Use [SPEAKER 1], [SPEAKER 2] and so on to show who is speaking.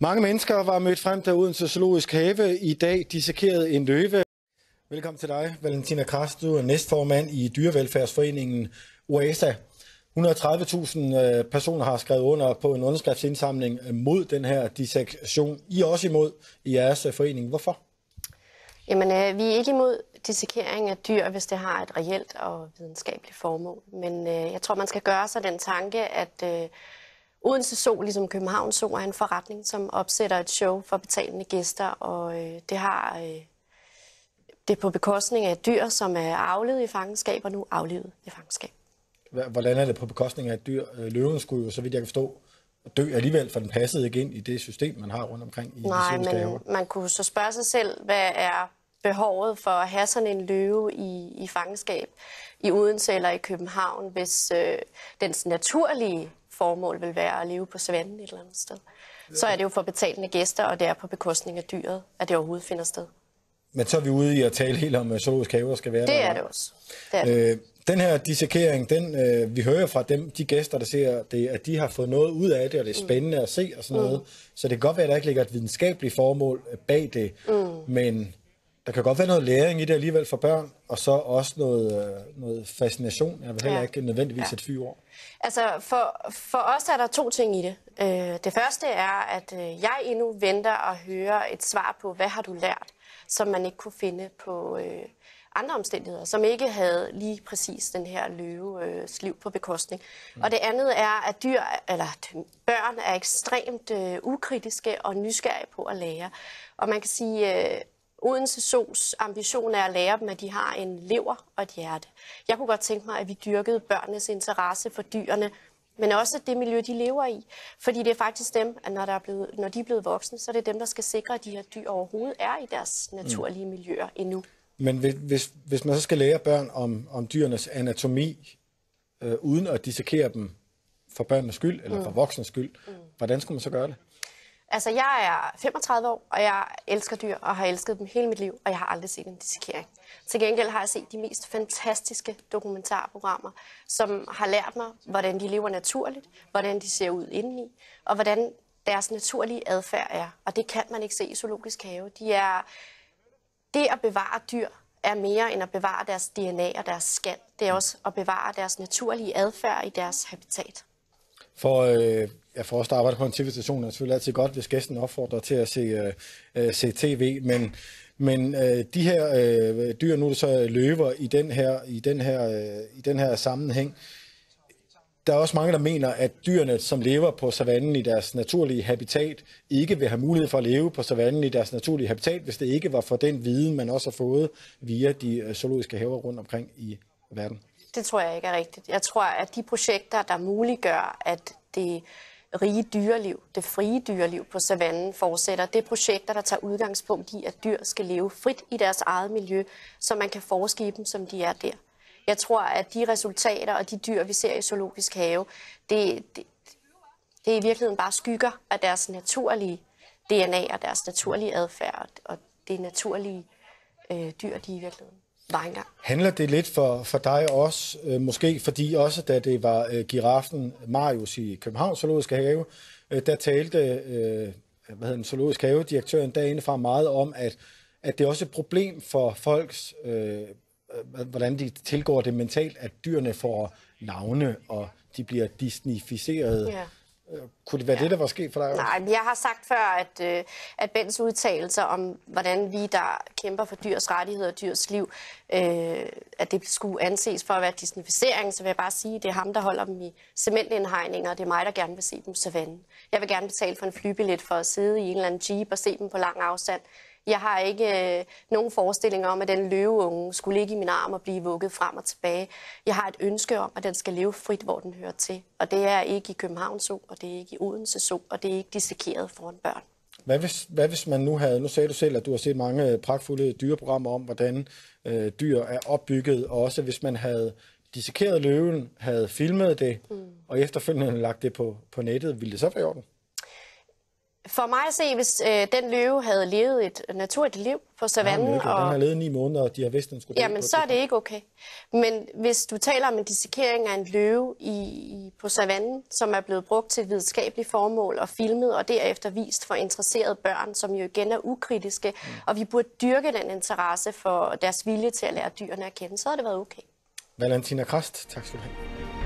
[SPEAKER 1] Mange mennesker var mødt frem til Odense Zoologisk Have. I dag dissekerede en løve. Velkommen til dig, Valentina Kras. Du er næstformand i Dyrevelfærdsforeningen OASA. 130.000 personer har skrevet under på en underskriftsindsamling mod den her dissektion. I er også imod i jeres forening. Hvorfor?
[SPEAKER 2] Jamen, vi er ikke imod dissekering af dyr, hvis det har et reelt og videnskabeligt formål. Men jeg tror, man skal gøre sig den tanke, at Odense Zoo, ligesom København Zoo, er en forretning, som opsætter et show for betalende gæster, og det er på bekostning af dyr, som er avlet i fangenskab og nu aflivet i fangenskab.
[SPEAKER 1] Hvordan er det på bekostning af et dyr? Løven skulle jo, så vidt jeg kan forstå, dø alligevel, for den passede ikke ind i det system, man har rundt omkring i zoologiske haver.
[SPEAKER 2] Nej, men man kunne så spørge sig selv, hvad er behovet for at have sådan en løve i fangenskab i Odense eller i København, hvis dens naturlige formål vil være at leve på savannen et eller andet sted. Så er det jo for betalende gæster, og det er på bekostning af dyret, at det overhovedet finder sted.
[SPEAKER 1] Men så er vi ude i at tale helt om, at zoologiske haver skal være
[SPEAKER 2] det der. Det er det også. Det er det.
[SPEAKER 1] Den her dissekering, vi hører fra de gæster, der ser det, at de har fået noget ud af det, og det er spændende at se og sådan noget. Så det kan godt være, at der ikke ligger et videnskabeligt formål bag det, men der kan godt være noget læring i det alligevel for børn, og så også noget fascination. Jeg vil heller ikke nødvendigvis et fyord.
[SPEAKER 2] Altså, for os er der to ting i det. Det første er, at jeg endnu venter at høre et svar på, hvad har du lært, som man ikke kunne finde på andre omstændigheder, som ikke havde lige præcis den her løves liv på bekostning. Og det andet er, at børn er ekstremt ukritiske og nysgerrige på at lære. Og man kan sige, Odense Zoos ambition er at lære dem, at de har en lever og et hjerte. Jeg kunne godt tænke mig, at vi dyrkede børnenes interesse for dyrene, men også det miljø, de lever i. Fordi det er faktisk dem, at når de er blevet voksne, så er det dem, der skal sikre, at de her dyr overhovedet er i deres naturlige miljøer endnu.
[SPEAKER 1] Men hvis man så skal lære børn om dyrenes anatomi, uden at dissekere dem for børnenes skyld, eller for voksnes skyld, hvordan skulle man så gøre det?
[SPEAKER 2] Altså, jeg er 35 år, og jeg elsker dyr, og har elsket dem hele mit liv, og jeg har aldrig set en dissekering. Til gengæld har jeg set de mest fantastiske dokumentarprogrammer, som har lært mig, hvordan de lever naturligt, hvordan de ser ud indeni, og hvordan deres naturlige adfærd er. Og det kan man ikke se i zoologisk have. Det at bevare dyr er mere end at bevare deres DNA og deres skal. Det er også at bevare deres naturlige adfærd i deres habitat.
[SPEAKER 1] For os, der arbejder på en tv-station, er det selvfølgelig altid godt, hvis gæsten opfordrer til at se tv, men de her dyr, nu er det så løver i den her sammenhæng. Der er også mange, der mener, at dyrene, som lever på savannen i deres naturlige habitat, ikke vil have mulighed for at leve på savannen i deres naturlige habitat, hvis det ikke var for den viden, man også har fået via de zoologiske haver rundt omkring i verden.
[SPEAKER 2] Det tror jeg ikke er rigtigt. Jeg tror, at de projekter, der muliggør, at det rige dyreliv, det frie dyreliv på savannen fortsætter, det er projekter, der tager udgangspunkt i, at dyr skal leve frit i deres eget miljø, så man kan forske i dem, som de er der. Jeg tror, at de resultater og de dyr, vi ser i zoologisk have, det er i virkeligheden bare skygger af deres naturlige DNA og deres naturlige adfærd, og det naturlige dyr, de i virkeligheden var engang.
[SPEAKER 1] Handler det lidt for dig også, måske fordi også, da det var giraffen Marius i København Zoologiske Have, der talte Zoologisk Have-direktøren derindefra meget om, at det er også et problem for folks, hvordan de tilgår det mentalt, at dyrene får navne, og de bliver disneyficerede. Ja. Kunne det være det, der var sket for dig også?
[SPEAKER 2] Nej, men jeg har sagt før, at Bens udtalelser om, hvordan vi, der kæmper for dyrs rettigheder og dyrs liv, at det skulle anses for at være disneyficering, så vil jeg bare sige, at det er ham, der holder dem i cementindhegninger, og det er mig, der gerne vil se dem på savannen. Jeg vil gerne betale for en flybillet for at sidde i en eller anden jeep og se dem på lang afstand. Jeg har ikke nogen forestilling om, at den løveunge skulle ligge i min arm og blive vugget frem og tilbage. Jeg har et ønske om, at den skal leve frit, hvor den hører til. Og det er ikke i København Zoo, og det er ikke i Odense Zoo, og det er ikke dissekeret foran børn.
[SPEAKER 1] Hvad hvis man nu sagde du selv, at du har set mange pragtfulde dyreprogrammer om, hvordan dyr er opbygget, og også hvis man havde dissekeret løven, havde filmet det, og efterfølgende lagt det på nettet, ville det så være i orden?
[SPEAKER 2] For mig at se, hvis den løve havde levet et naturligt liv på savannen...
[SPEAKER 1] Den har levet 9 måneder, og de har vidst, den skulle dø.
[SPEAKER 2] Jamen, så er det ikke okay. Men hvis du taler om en dissekering af en løve på savannen, som er blevet brugt til videnskabelige formål og filmet, og derefter vist for interesserede børn, som jo igen er ukritiske, og vi burde dyrke den interesse for deres vilje til at lære dyrene at kende, så har det været okay.
[SPEAKER 1] Valentina Krast, tak skal du have.